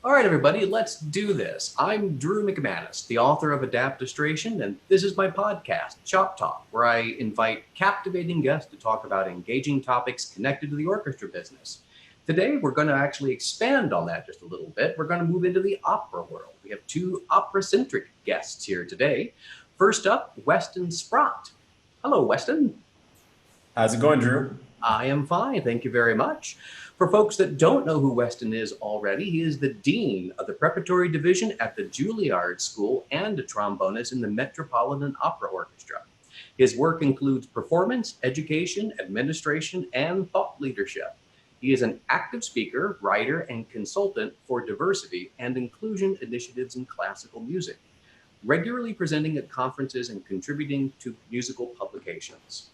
All right, everybody, let's do this. I'm Drew McManus, the author of Adaptistration, and this is my podcast, Chop Talk, where I invite captivating guests to talk about engaging topics connected to the orchestra business. Today, we're going to actually expand on that just a little bit. We're going to move into the opera world. We have two opera-centric guests here today. First up, Weston Sprott. Hello, Weston. How's it going, Drew? I am fine, thank you very much. For folks that don't know who Weston is already, he is the Dean of the Preparatory Division at the Juilliard School and a trombonist in the Metropolitan Opera Orchestra. His work includes performance, education, administration, and thought leadership. He is an active speaker, writer, and consultant for diversity and inclusion initiatives in classical music, regularly presenting at conferences and contributing to musical publications.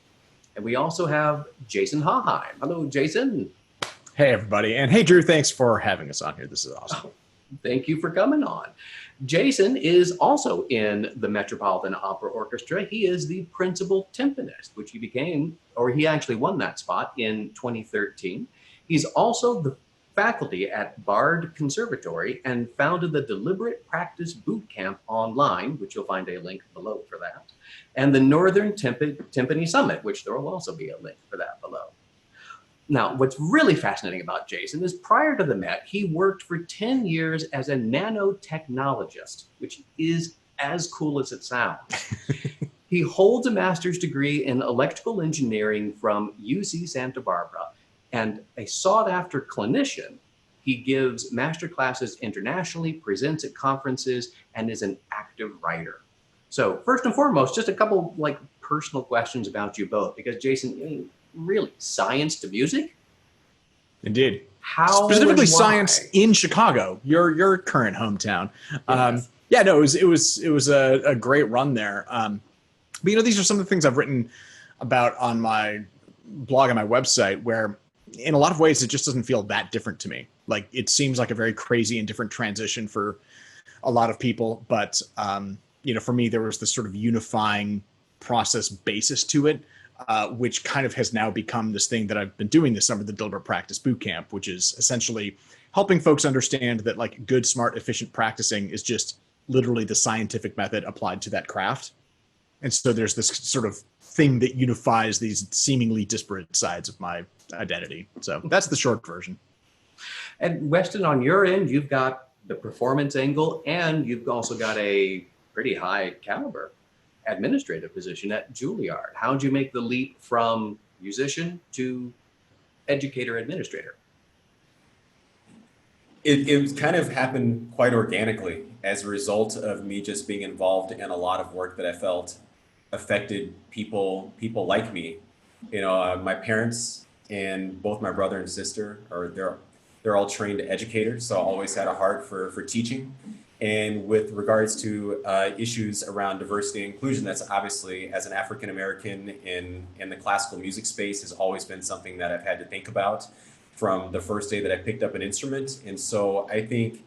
And we also have Jason Haaheim. Hello, Jason. Hey, everybody. And hey, Drew, thanks for having us on here. This is awesome. Thank you for coming on. Jason is also in the Metropolitan Opera Orchestra. He is the principal timpanist, which he became, or he actually won that spot in 2013. He's also the faculty at Bard Conservatory and founded the Deliberate Practice Bootcamp Online, which you'll find a link below for that, and the Northland Timpani Summit, which there will also be a link for that below. Now, what's really fascinating about Jason is prior to the Met, he worked for 10 years as a nanotechnologist, which is as cool as it sounds. He holds a master's degree in electrical engineering from UC Santa Barbara, and a sought-after clinician. He gives masterclasses internationally, presents at conferences, and is an active writer. So first and foremost, just a couple personal questions about you both, because Jason, really, science to music? Indeed. How? Specifically science in Chicago, your current hometown. Yes. It was a great run there. But these are some of the things I've written about on my blog and my website, where in a lot of ways it just doesn't feel that different to me. Like, it seems like a very crazy and different transition for a lot of people, but for me there was this sort of unifying process basis to it, which kind of has now become this thing that I've been doing this summer, the Deliberate Practice Bootcamp, which is essentially helping folks understand that good, smart, efficient practicing is just literally the scientific method applied to that craft. And so there's this sort of thing that unifies these seemingly disparate sides of my identity. So that's the short version. And Weston, on your end, you've got the performance angle, and you've also got a pretty high caliber administrative position at Juilliard. How'd you make the leap from musician to educator administrator? It kind of happened quite organically as a result of me just being involved in a lot of work that I felt affected people like me. My parents and both my brother and sister they're all trained educators, so I always had a heart for teaching. And with regards to issues around diversity and inclusion, that's obviously, as an African American in the classical music space, has always been something that I've had to think about from the first day that I picked up an instrument. And so I think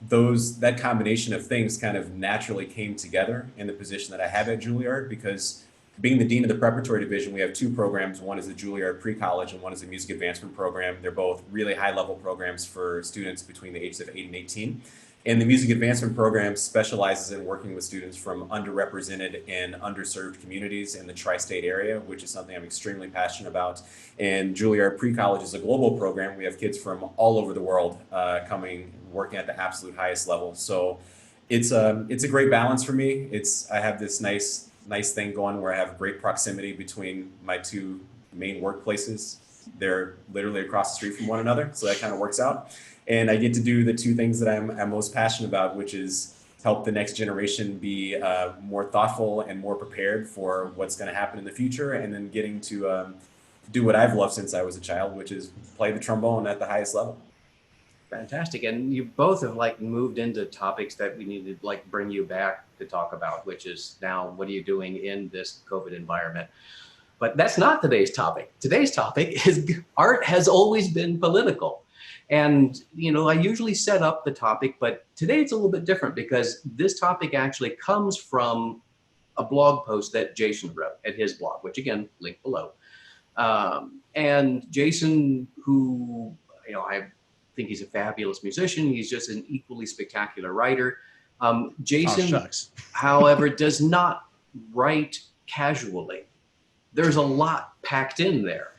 that combination of things kind of naturally came together in the position that I have at Juilliard, because being the Dean of the Preparatory Division, we have two programs. One is the Juilliard Pre-College and one is the Music Advancement Program. They're both really high-level programs for students between the ages of 8 and 18. And the Music Advancement Program specializes in working with students from underrepresented and underserved communities in the tri-state area, which is something I'm extremely passionate about. And Juilliard Pre-College is a global program. We have kids from all over the world working at the absolute highest level. So it's a great balance for me. I have this nice thing going where I have great proximity between my two main workplaces. They're literally across the street from one another, so that kind of works out. And I get to do the two things that I'm most passionate about, which is help the next generation be more thoughtful and more prepared for what's going to happen in the future, and then getting to do what I've loved since I was a child, which is play the trombone at the highest level. Fantastic. And you both have moved into topics that we need to bring you back to talk about, which is now, what are you doing in this COVID environment? But that's not today's topic. Today's topic is art has always been political. And, I usually set up the topic, but today it's a little bit different because this topic actually comes from a blog post that Jason wrote at his blog, which again, link below. And Jason, who, I think he's a fabulous musician. He's just an equally spectacular writer. Jason, shucks. however, does not write casually. There's a lot packed in there.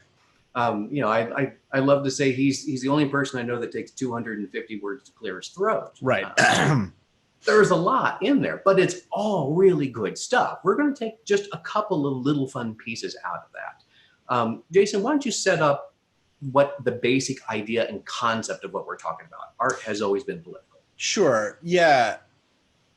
You know, I love to say he's the only person I know that takes 250 words to clear his throat. Right. There's a lot in there, but it's all really good stuff. We're going to take just a couple of little fun pieces out of that. Jason, why don't you set up what the basic idea and concept of what we're talking about? Art has always been political. Sure. Yeah.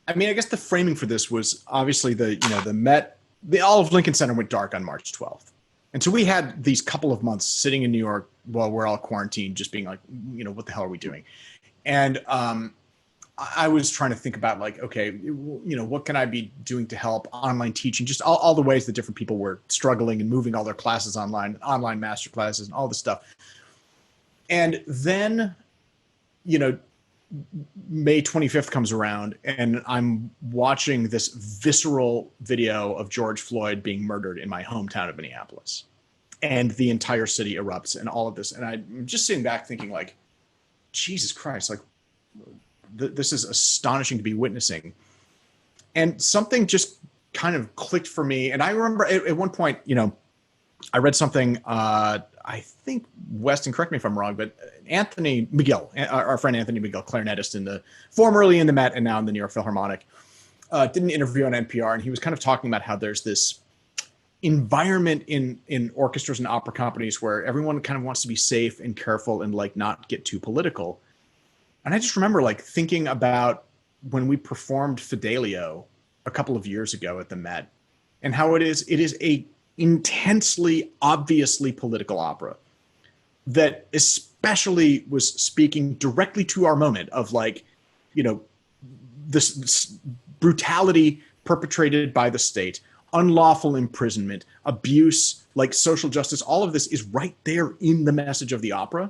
I mean, I guess the framing for this was obviously the Olive Lincoln Center went dark on March 12th. And so we had these couple of months sitting in New York while we're all quarantined, just being like, you know, what the hell are we doing? And I was trying to think about like, okay, you know, what can I be doing to help online teaching, just all the ways that different people were struggling and moving all their classes online masterclasses and all this stuff. And then, you know, May 25th comes around and I'm watching this visceral video of George Floyd being murdered in my hometown of Minneapolis. And the entire city erupts and all of this. And I'm just sitting back thinking like, Jesus Christ, like this is astonishing to be witnessing. And something just kind of clicked for me. And I remember at one point, you know, I read something, I think Weston, correct me if I'm wrong, but Anthony McGill, our friend Anthony McGill, clarinetist formerly in the Met and now in the New York Philharmonic, did an interview on NPR, and he was kind of talking about how there's this environment in orchestras and opera companies where everyone kind of wants to be safe and careful and like not get too political. And I just remember like thinking about when we performed Fidelio a couple of years ago at the Met, and how it is a intensely, obviously political opera that especially was speaking directly to our moment of like, you know, this brutality perpetrated by the state, unlawful imprisonment, abuse, like social justice, all of this is right there in the message of the opera.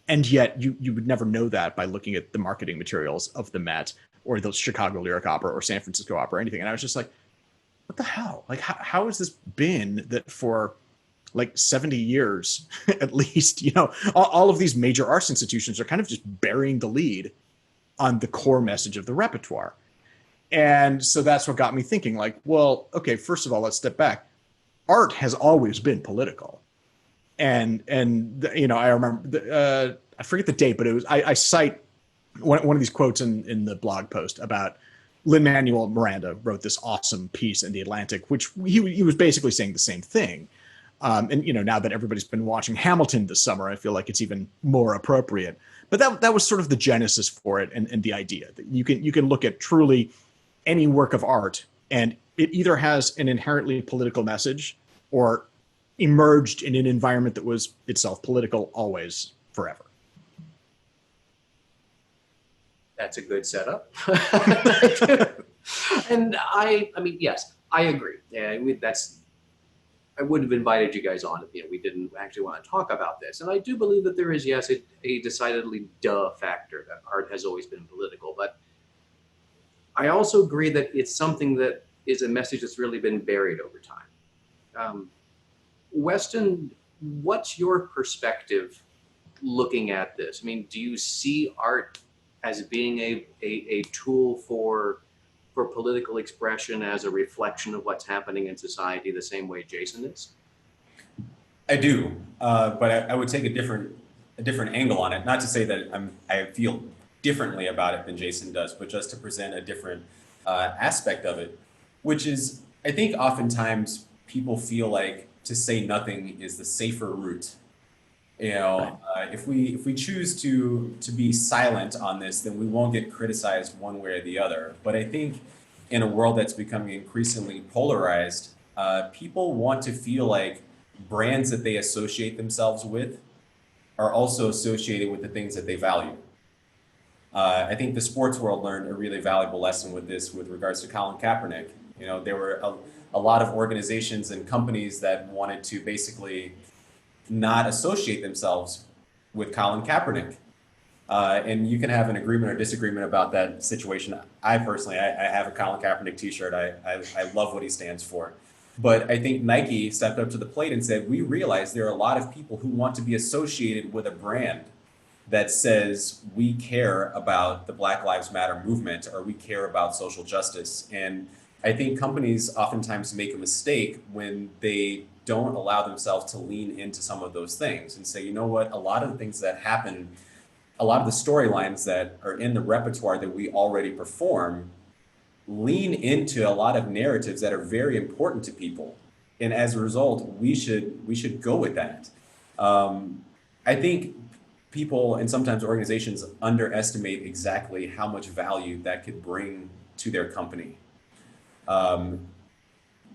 And yet you would never know that by looking at the marketing materials of the Met or the Chicago Lyric Opera or San Francisco Opera or anything. And I was just like, what the hell? Like, how has this been that for like 70 years, at least, you know, all of these major arts institutions are kind of just burying the lead on the core message of the repertoire. And so that's what got me thinking like, well, okay, first of all, let's step back. Art has always been political. And you know, I remember, I forget the date, but it was, I cite one of these quotes in the blog post about Lin-Manuel Miranda wrote this awesome piece in The Atlantic, which he was basically saying the same thing. And, you know, now that everybody's been watching Hamilton this summer, I feel like it's even more appropriate. But that was sort of the genesis for it and the idea that you can look at truly any work of art and it either has an inherently political message or emerged in an environment that was itself political always, forever. That's a good setup. And I mean, yes, I agree. Yeah, I would have invited you guys on if we didn't actually want to talk about this. And I do believe that there is, yes, a decidedly factor that art has always been political. But I also agree that it's something that is a message that's really been buried over time. Weston, what's your perspective looking at this? I mean, do you see art as being a tool for political expression, as a reflection of what's happening in society, the same way Jason is? I do, but I would take a different angle on it. Not to say that I feel differently about it than Jason does, but just to present a different aspect of it, which is, I think oftentimes people feel like to say nothing is the safer route. You know, if we choose to be silent on this, then we won't get criticized one way or the other. But I think in a world that's becoming increasingly polarized, people want to feel like brands that they associate themselves with are also associated with the things that they value. I think the sports world learned a really valuable lesson with this with regards to Colin Kaepernick. You know, there were a lot of organizations and companies that wanted to basically not associate themselves with Colin Kaepernick. And you can have an agreement or disagreement about that situation. I personally, I have a Colin Kaepernick t-shirt. I love what he stands for. But I think Nike stepped up to the plate and said, we realize there are a lot of people who want to be associated with a brand that says we care about the Black Lives Matter movement or we care about social justice. And I think companies oftentimes make a mistake when they don't allow themselves to lean into some of those things and say, you know what, a lot of the things that happen, a lot of the storylines that are in the repertoire that we already perform lean into a lot of narratives that are very important to people. And as a result, we should go with that. I think people and sometimes organizations underestimate exactly how much value that could bring to their company.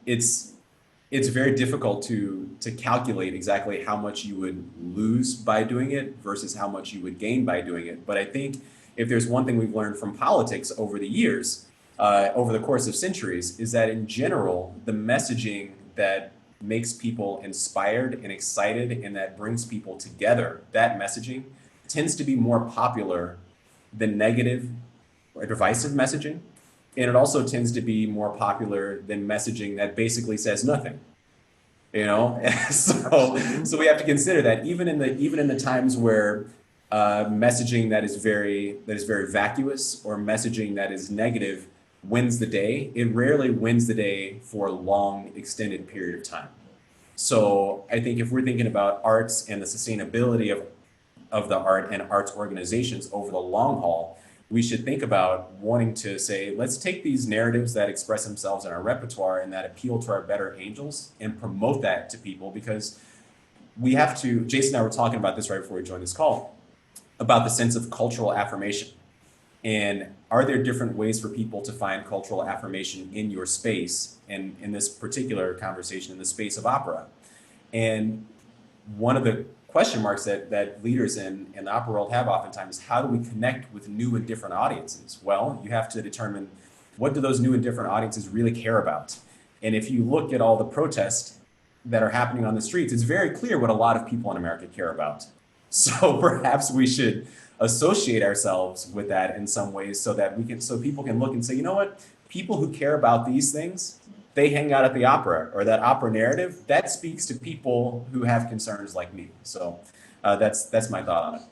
It's very difficult to calculate exactly how much you would lose by doing it versus how much you would gain by doing it. But I think if there's one thing we've learned from politics over the years, over the course of centuries, is that in general, the messaging that makes people inspired and excited and that brings people together, that messaging tends to be more popular than negative or divisive messaging. And it also tends to be more popular than messaging that basically says nothing. You know, so we have to consider that even in the times where messaging that is very vacuous or messaging that is negative wins the day, it rarely wins the day for a long extended period of time. So I think if we're thinking about arts and the sustainability of the art and arts organizations over the long haul, we should think about wanting to say, let's take these narratives that express themselves in our repertoire and that appeal to our better angels and promote that to people, because we have to, Jason and I were talking about this right before we joined this call, about the sense of cultural affirmation. And are there different ways for people to find cultural affirmation in your space, and in this particular conversation, in the space of opera? And one of the question marks that leaders in the opera world have oftentimes is, how do we connect with new and different audiences? Well, you have to determine, what do those new and different audiences really care about? And if you look at all the protests that are happening on the streets, it's very clear what a lot of people in America care about. So perhaps we should associate ourselves with that in some ways so people can look and say, you know what, people who care about these things, they hang out at the opera, or that opera narrative, that speaks to people who have concerns like me. So that's my thought on it.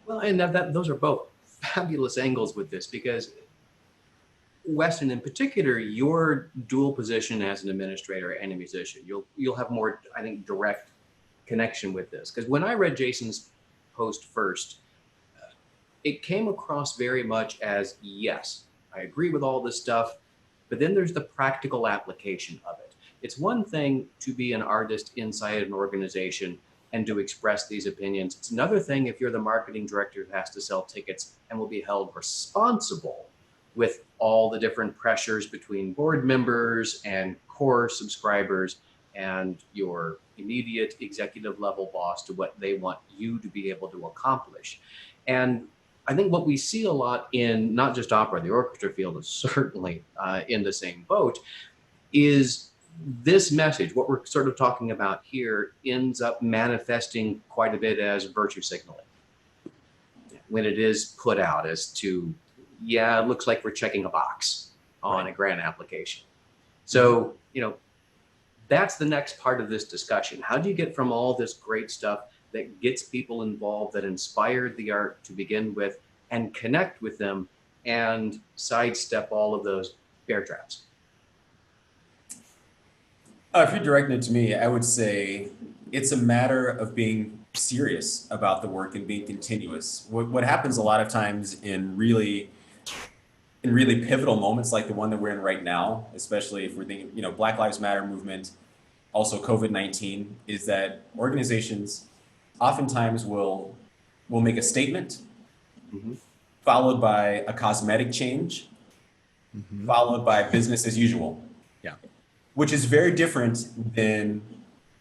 Well, and those are both fabulous angles with this, because Weston, in particular, your dual position as an administrator and a musician, you'll have more, I think, direct connection with this. Because when I read Jason's post first, it came across very much as, yes, I agree with all this stuff, but then there's the practical application of it. It's one thing to be an artist inside an organization and to express these opinions. It's another thing if you're the marketing director who has to sell tickets and will be held responsible with all the different pressures between board members and core subscribers and your immediate executive level boss to what they want you to be able to accomplish. And I think what we see a lot in not just opera, the orchestra field is certainly in the same boat, is this message, what we're sort of talking about here, ends up manifesting quite a bit as virtue signaling when it is put out as to, yeah, it looks like we're checking a box on a grant application. So, you know, that's the next part of this discussion. How do you get from all this great stuff that gets people involved, that inspired the art to begin with, and connect with them and sidestep all of those bear traps? If you're directing it to me, I would say it's a matter of being serious about the work and being continuous. What happens a lot of times in really pivotal moments like the one that we're in right now, especially if we're thinking, you know, Black Lives Matter movement, also COVID-19, is that organizations oftentimes will make a statement, followed by a cosmetic change, followed by business as usual. Yeah. Which is very different than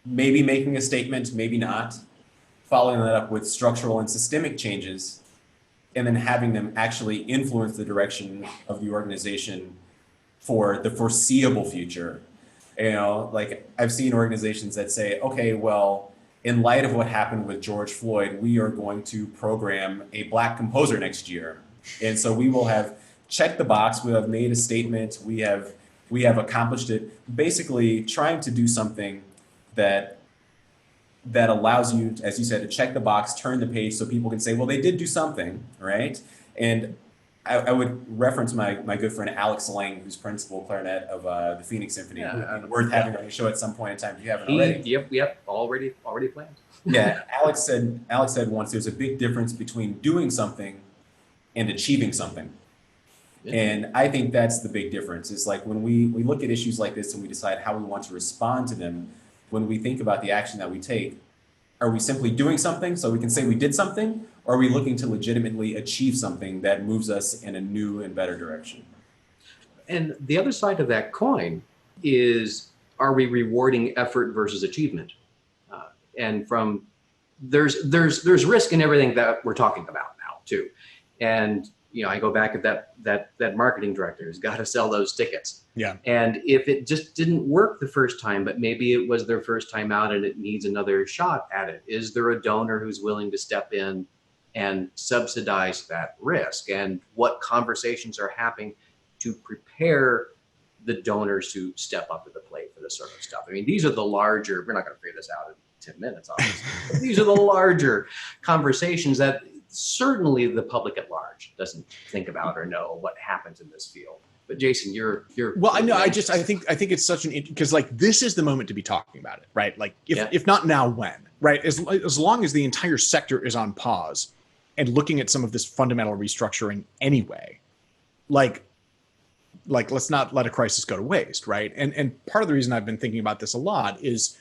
maybe making a statement, maybe not, following that up with structural and systemic changes, and then having them actually influence the direction of the organization for the foreseeable future. You know, like I've seen organizations that say, okay, well, in light of what happened with George Floyd, we are going to program a Black composer next year. And so we will have checked the box, we have made a statement, we have accomplished it, basically trying to do something that that allows you, as you said, to check the box, turn the page so people can say, well, they did do something, right? And I would reference my good friend Alex Lang, who's principal clarinet of the Phoenix Symphony. Yeah, Worth having on the show at some point in time if you haven't already. Yep, already planned. Yeah, Alex said once, there's a big difference between doing something and achieving something. Yeah. And I think that's the big difference. Is like when we look at issues like this and we decide how we want to respond to them, when we think about the action that we take, are we simply doing something so we can say we did something, or are we looking to legitimately achieve something that moves us in a new and better direction? And the other side of that coin is, are we rewarding effort versus achievement? And from there's risk in everything that we're talking about now too. And I go back at that marketing director who's got to sell those tickets. Yeah. And if it just didn't work the first time, but maybe it was their first time out and it needs another shot at it, is there a donor who's willing to step in and subsidize that risk? And what conversations are happening to prepare the donors to step up to the plate for this sort of stuff? I mean, these are the larger, we're not going to figure this out in 10 minutes, obviously, but these are the larger conversations that certainly the public at large doesn't think about or know what happens in this field. But Jason, you're well. I know. I think it's such an, because like this is the moment to be talking about it, right? Like if not now, when? Right? As long as the entire sector is on pause and looking at some of this fundamental restructuring anyway, like let's not let a crisis go to waste, right? And part of the reason I've been thinking about this a lot is,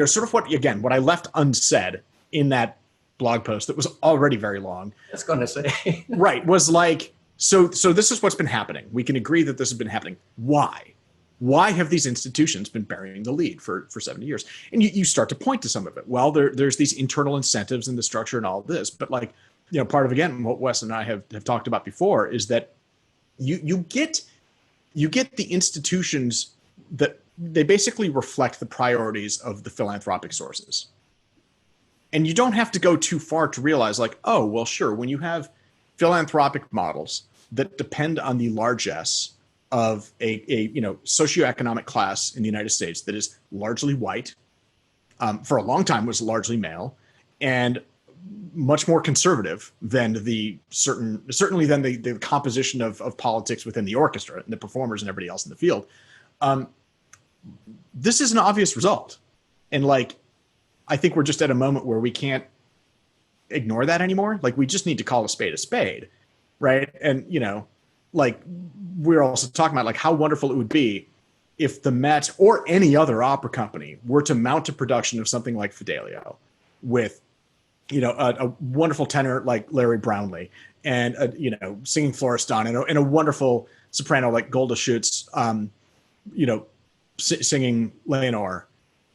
sort of what I left unsaid in that blog post that was already very long. I was going to say. Right. Was like, so this is what's been happening. We can agree that this has been happening. Why? Why have these institutions been burying the lead for 70 years? And you start to point to some of it. Well, there's these internal incentives in the structure and all of this. But like, part of, again, what Wes and I have talked about before is that you get the institutions that they basically reflect the priorities of the philanthropic sources. And you don't have to go too far to realize like, oh, well, sure. When you have philanthropic models that depend on the largesse of a socioeconomic class in the United States that is largely white, for a long time was largely male, and much more conservative than certainly than the composition of politics within the orchestra and the performers and everybody else in the field. This is an obvious result. And like, I think we're just at a moment where we can't ignore that anymore. Like, we just need to call a spade, right? And, like, we're also talking about like how wonderful it would be if the Met or any other opera company were to mount a production of something like Fidelio with, a wonderful tenor like Larry Brownlee and a, singing Florestan and a wonderful soprano like Golda Schutz, singing Leonore,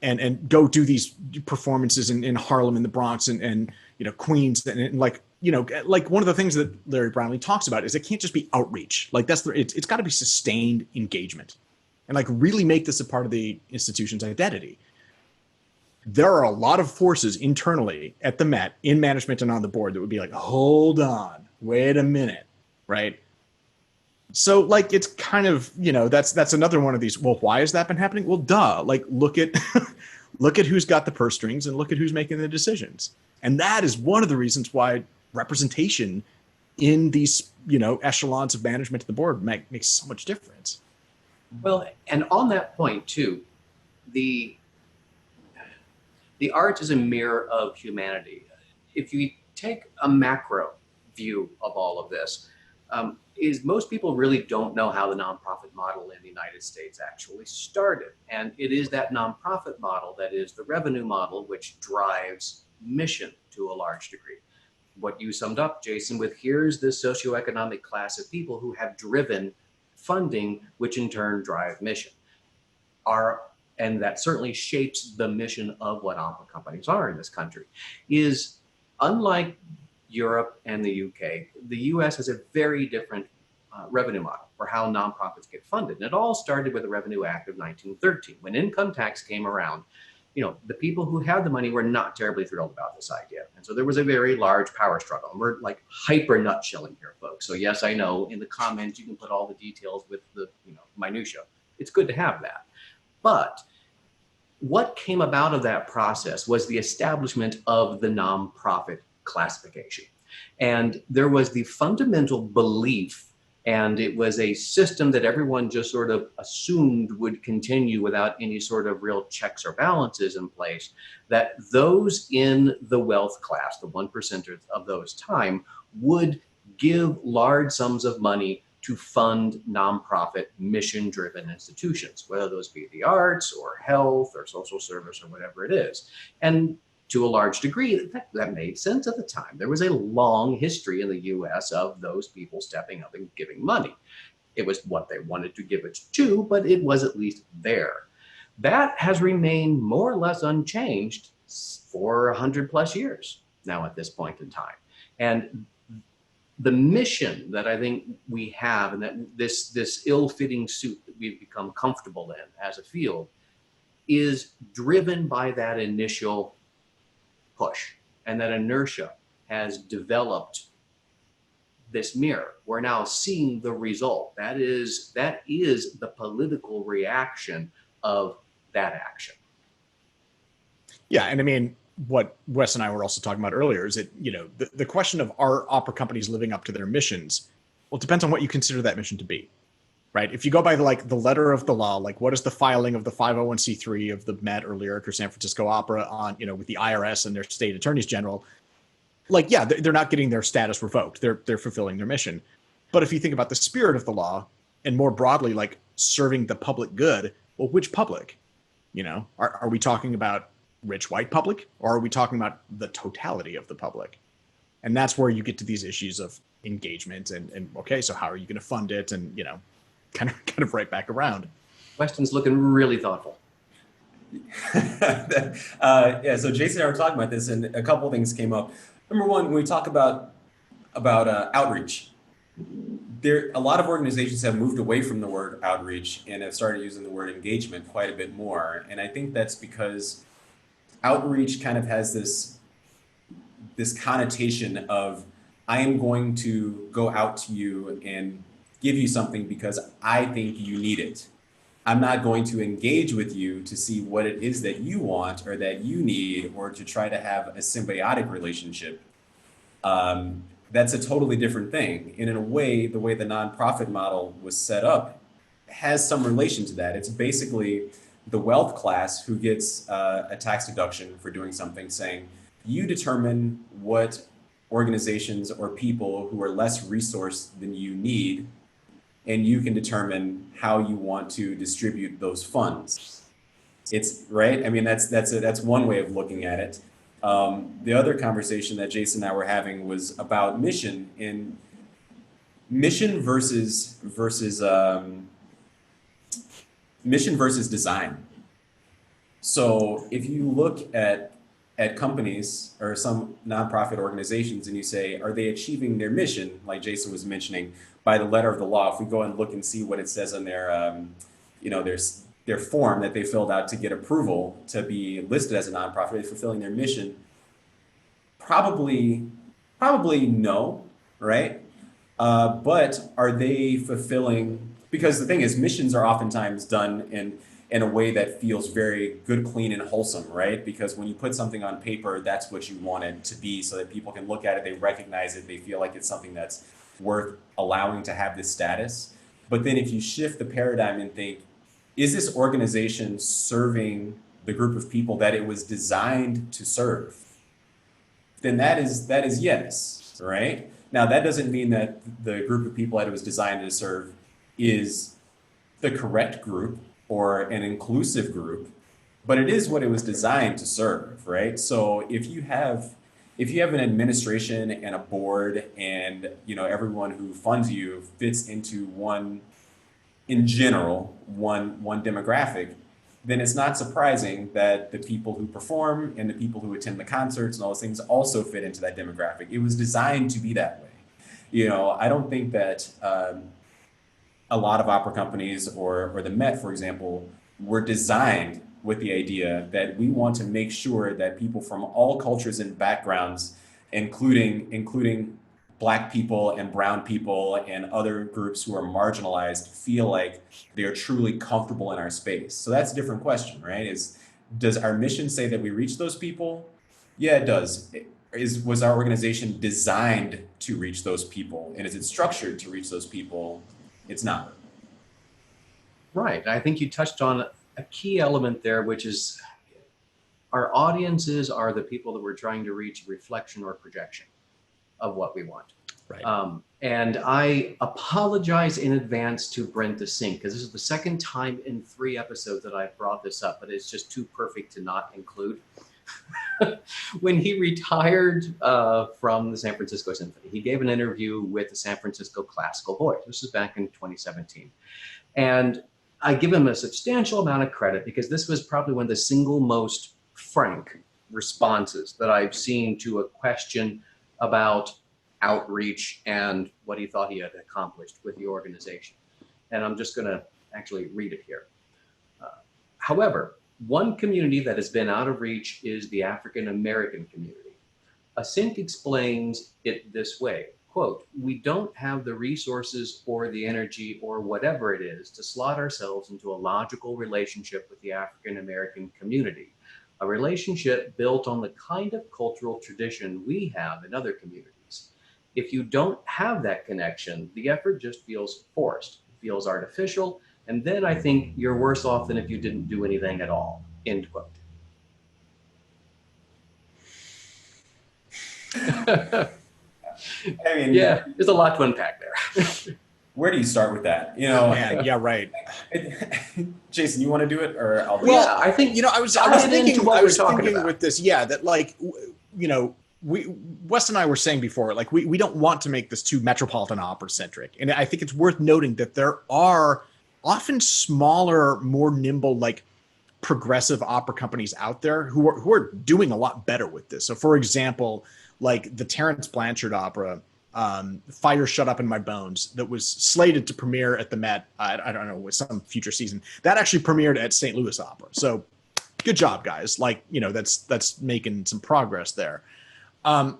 and go do these performances in Harlem and the Bronx and Queens and like one of the things that Larry Brownlee talks about is it can't just be outreach. Like it's got to be sustained engagement and like really make this a part of the institution's identity. There are a lot of forces internally at the Met, in management and on the board, that would be like, hold on, wait a minute, right? So like, it's kind of, that's another one of these, well, why has that been happening? Well, duh, like look at who's got the purse strings and look at who's making the decisions. And that is one of the reasons why representation in these, echelons of management to the board makes so much difference. Well, and on that point too, the arts is a mirror of humanity. If you take a macro view of all of this, is most people really don't know how the nonprofit model in the United States actually started. And it is that nonprofit model that is the revenue model which drives mission to a large degree. What you summed up, Jason, with here's the socioeconomic class of people who have driven funding, which in turn drive mission. And that certainly shapes the mission of what opera companies are in this country, is unlike Europe and the UK, the US has a very different revenue model for how nonprofits get funded. And it all started with the Revenue Act of 1913. When income tax came around, the people who had the money were not terribly thrilled about this idea. And so there was a very large power struggle. And we're like hyper nutshelling here, folks. So yes, I know in the comments, you can put all the details with the, minutia. It's good to have that. But what came about of that process was the establishment of the nonprofit classification. And there was the fundamental belief, and it was a system that everyone just sort of assumed would continue without any sort of real checks or balances in place, that those in the wealth class, the 1%ers of those time, would give large sums of money to fund nonprofit mission-driven institutions, whether those be the arts or health or social service or whatever it is. And to a large degree, that made sense at the time. There was a long history in the US of those people stepping up and giving money. It was what they wanted to give it to, but it was at least there. That has remained more or less unchanged for 100 plus years now at this point in time. And the mission that I think we have, and that this ill-fitting suit that we've become comfortable in as a field, is driven by that initial push, and that inertia has developed this mirror. We're now seeing the result. That is the political reaction of that action. Yeah, and I mean, what Wes and I were also talking about earlier is that, you know, the question of, are opera companies living up to their missions? Well, it depends on what you consider that mission to be, right? If you go by the letter of the law, like what is the filing of the 501c3 of the Met or Lyric or San Francisco Opera on, you know, with the IRS and their state attorneys general, like, yeah, they're not getting their status revoked. They're fulfilling their mission. But if you think about the spirit of the law and more broadly, like serving the public good, well, which public? You know, are we talking about rich white public, or are we talking about the totality of the public? And that's where you get to these issues of engagement and okay, so how are you going to fund it? And, you know, kind of right back around. Weston's looking really thoughtful. Yeah, so Jason and I were talking about this, and a couple of things came up. Number one, when we talk about outreach, a lot of organizations have moved away from the word outreach and have started using the word engagement quite a bit more. And I think that's because outreach kind of has this connotation of, I am going to go out to you and give you something because I think you need it. I'm not going to engage with you to see what it is that you want or that you need, or to try to have a symbiotic relationship. That's a totally different thing. And in a way, the way the nonprofit model was set up has some relation to that. It's basically the wealth class who gets a tax deduction for doing something, saying, you determine what organizations or people who are less resourced than you need, and you can determine how you want to distribute those funds. It's right. I mean, that's one way of looking at it. The other conversation that Jason and I were having was about mission, and mission versus design. So if you look at companies or some nonprofit organizations and you say, are they achieving their mission, like Jason was mentioning, by the letter of the law? If we go and look and see what it says on their, their form that they filled out to get approval to be listed as a nonprofit, are they fulfilling their mission? Probably no, right? But are they fulfilling? Because the thing is, missions are oftentimes done in a way that feels very good, clean, and wholesome, right? Because when you put something on paper, that's what you want it to be, so that people can look at it, they recognize it, they feel like it's something that's worth allowing to have this status. But then if you shift the paradigm and think, is this organization serving the group of people that it was designed to serve? Then that is yes, right? Now, that doesn't mean that the group of people that it was designed to serve is the correct group or an inclusive group, but it is what it was designed to serve, right? So if you have an administration and a board, and everyone who funds you fits into one demographic, then it's not surprising that the people who perform and the people who attend the concerts and all those things also fit into that demographic. It was designed to be that way. I don't think that a lot of opera companies or the Met, for example, were designed with the idea that we want to make sure that people from all cultures and backgrounds, including Black people and brown people and other groups who are marginalized, feel like they are truly comfortable in our space. So that's a different question, right? Does our mission say that we reach those people? Yeah, it does. Was our organization designed to reach those people? And is it structured to reach those people? It's not. Right. I think you touched on a key element there, which is our audiences are the people that we're trying to reach, reflection or projection of what we want. Right. And I apologize in advance to Brent the Sink, because this is the second time in 3 episodes that I've brought this up, but it's just too perfect to not include. When he retired from the San Francisco Symphony, he gave an interview with the San Francisco Classical Voice. This was back in 2017. And I give him a substantial amount of credit because this was probably one of the single most frank responses that I've seen to a question about outreach and what he thought he had accomplished with the organization. And I'm just going to actually read it here. However, one community that has been out of reach is the African American community. Asink explains it this way, quote, "We don't have the resources or the energy or whatever it is to slot ourselves into a logical relationship with the African American community, a relationship built on the kind of cultural tradition we have in other communities. If you don't have that connection, the effort just feels forced, feels artificial, and then I think you're worse off than if you didn't do anything at all," end quote. I mean, yeah, there's a lot to unpack there. Where do you start with that? You know, Man, yeah, right. Jason, you want to do it, or I'll do Well, I think I was Dive into thinking what I we're was talking thinking about. with this, that like Wes and I were saying before, like we don't want to make this too Metropolitan Opera centric, and I think it's worth noting that there are often smaller, more nimble, like progressive opera companies out there who are doing a lot better with this. So, for example, like the Terence Blanchard opera, Fire Shut Up in My Bones, that was slated to premiere at the Met, I don't know, with some future season, that actually premiered at St. Louis Opera. So good job, guys. Like, that's making some progress there. But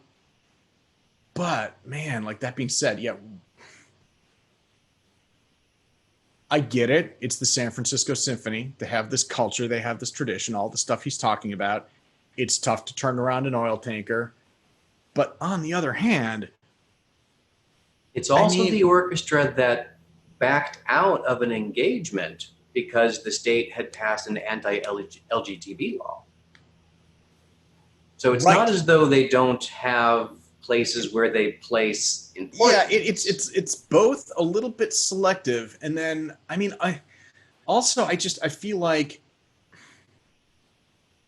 man, like that being said, yeah, I get it. It's the San Francisco Symphony. They have this culture. They have this tradition, all the stuff he's talking about. It's tough to turn around an oil tanker. But on the other hand, it's also the orchestra that backed out of an engagement because the state had passed an anti-LGBT law. So it's not as though they don't have places where they place importance. Yeah, it's both a little bit selective, and then I feel like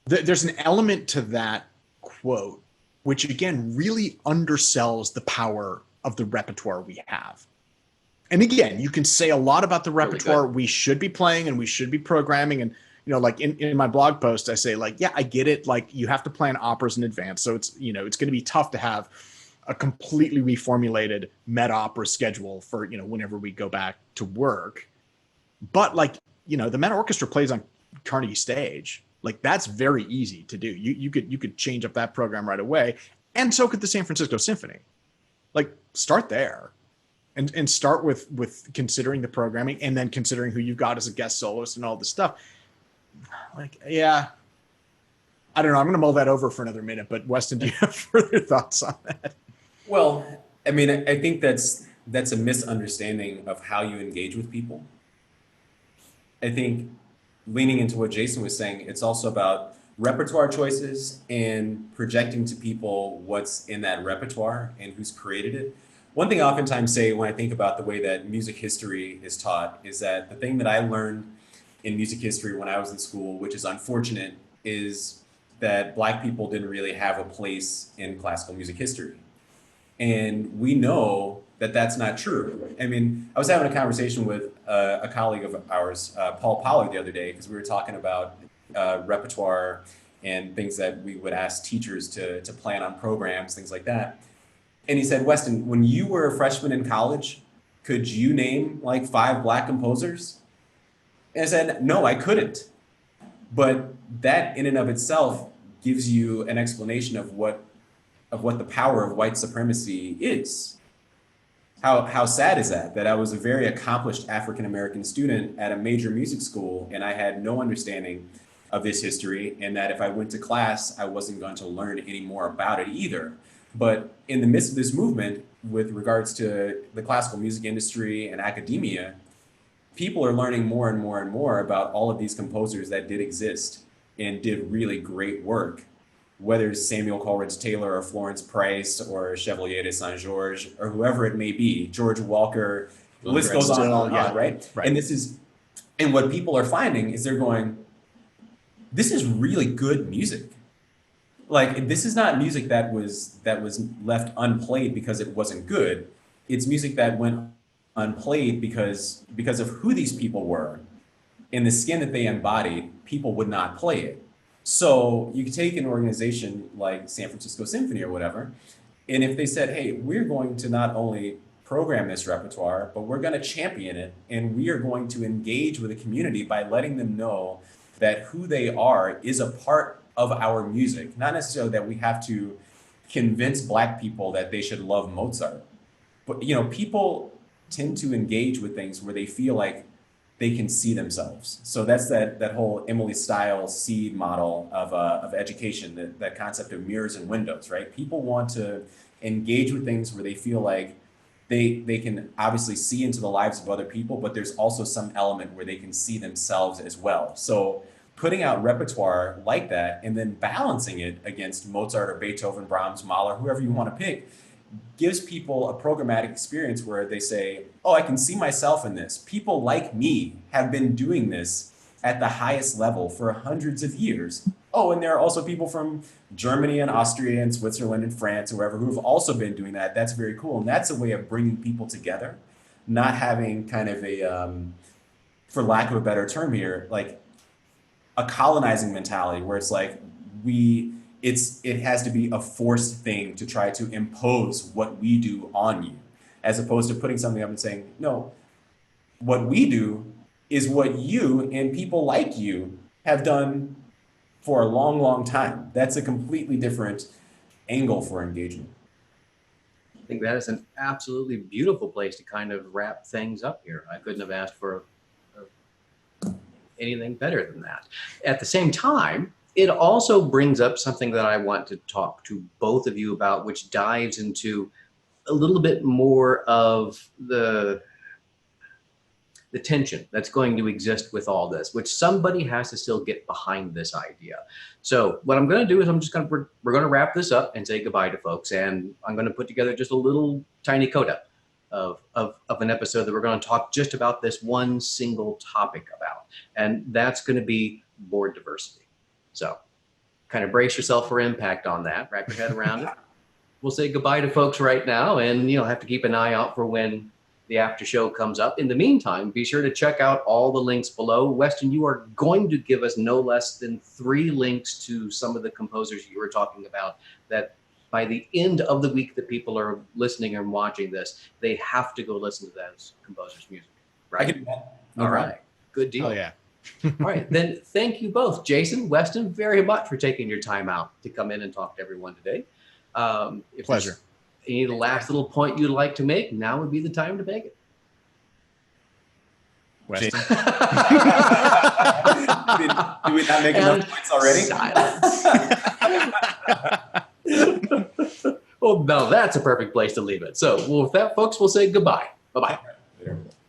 there's an element to that quote which again really undersells the power of the repertoire we have. And again, you can say a lot about the repertoire we should be playing and we should be programming, and like in my blog post, I say like, yeah, I get it. Like you have to plan operas in advance. So it's going to be tough to have a completely reformulated Met opera schedule for, whenever we go back to work. But like, the Met Orchestra plays on Carnegie Stage. Like that's very easy to do. You could change up that program right away. And so could the San Francisco Symphony. Like start there. And start with considering the programming and then considering who you've got as a guest soloist and all this stuff. Like, yeah, I don't know. I'm going to mull that over for another minute. But Weston, do you have further thoughts on that? Well, I mean, I think that's a misunderstanding of how you engage with people. I think leaning into what Jason was saying, it's also about repertoire choices and projecting to people what's in that repertoire and who's created it. One thing I oftentimes say when I think about the way that music history is taught is that the thing that I learned in music history when I was in school, which is unfortunate, is that Black people didn't really have a place in classical music history. And we know that that's not true. I mean, I was having a conversation with a colleague of ours, Paul Pollard, the other day, because we were talking about repertoire and things that we would ask teachers to plan on programs, things like that. And he said, Weston, when you were a freshman in college, could you name like 5 Black composers? And I said, no, I couldn't. But that in and of itself gives you an explanation of what the power of white supremacy is. How sad is that? That I was a very accomplished African-American student at a major music school and I had no understanding of this history, and that if I went to class, I wasn't going to learn any more about it either. But in the midst of this movement, with regards to the classical music industry and academia, people are learning more and more and more about all of these composers that did exist and did really great work, whether it's Samuel Coleridge Taylor or Florence Price or Chevalier de Saint-Georges or whoever it may be, George Walker, the list goes on and on, right? And what people are finding is they're going, this is really good music. Like, this is not music that was left unplayed because it wasn't good. It's music that went unplayed because of who these people were and the skin that they embodied. People would not play it. So you could take an organization like San Francisco Symphony or whatever, and if they said, hey, we're going to not only program this repertoire, but we're going to champion it, and we are going to engage with the community by letting them know that who they are is a part of our music. Not necessarily that we have to convince Black people that they should love Mozart, but people tend to engage with things where they feel like they can see themselves. So that's that whole Emily Stiles seed model of education, that concept of mirrors and windows, right? People want to engage with things where they feel like they can obviously see into the lives of other people, but there's also some element where they can see themselves as well. So putting out repertoire like that and then balancing it against Mozart or Beethoven, Brahms, Mahler, whoever you want to pick, gives people a programmatic experience where they say, oh, I can see myself in this. People like me have been doing this at the highest level for hundreds of years. Oh, and there are also people from Germany and Austria and Switzerland and France, or wherever, who have also been doing that. That's very cool. And that's a way of bringing people together, not having kind of a, for lack of a better term here, like a colonizing mentality where it's like it has to be a forced thing to try to impose what we do on you, as opposed to putting something up and saying, no, what we do is what you and people like you have done for a long, long time. That's a completely different angle for engagement. I think that is an absolutely beautiful place to kind of wrap things up here. I couldn't have asked for anything better than that. At the same time, it also brings up something that I want to talk to both of you about, which dives into a little bit more of the tension that's going to exist with all this, which somebody has to still get behind this idea. So what I'm going to do is we're going to wrap this up and say goodbye to folks. And I'm going to put together just a little tiny coda of an episode that we're going to talk just about this one single topic about. And that's going to be board diversity. So kind of brace yourself for impact on that, wrap your head around it. We'll say goodbye to folks right now, and have to keep an eye out for when the after show comes up. In the meantime, be sure to check out all the links below. Weston, you are going to give us no less than 3 links to some of the composers you were talking about that by the end of the week that people are listening and watching this, they have to go listen to those composers' music, right? I can do that. All right, good deal. Oh, yeah. All right, then thank you both, Jason, Weston, very much for taking your time out to come in and talk to everyone today. Pleasure. Any last little point you'd like to make, now would be the time to make it. Weston. Did we not make enough points already? Silence. Well, now that's a perfect place to leave it. So with that, folks, we'll say goodbye. Bye-bye.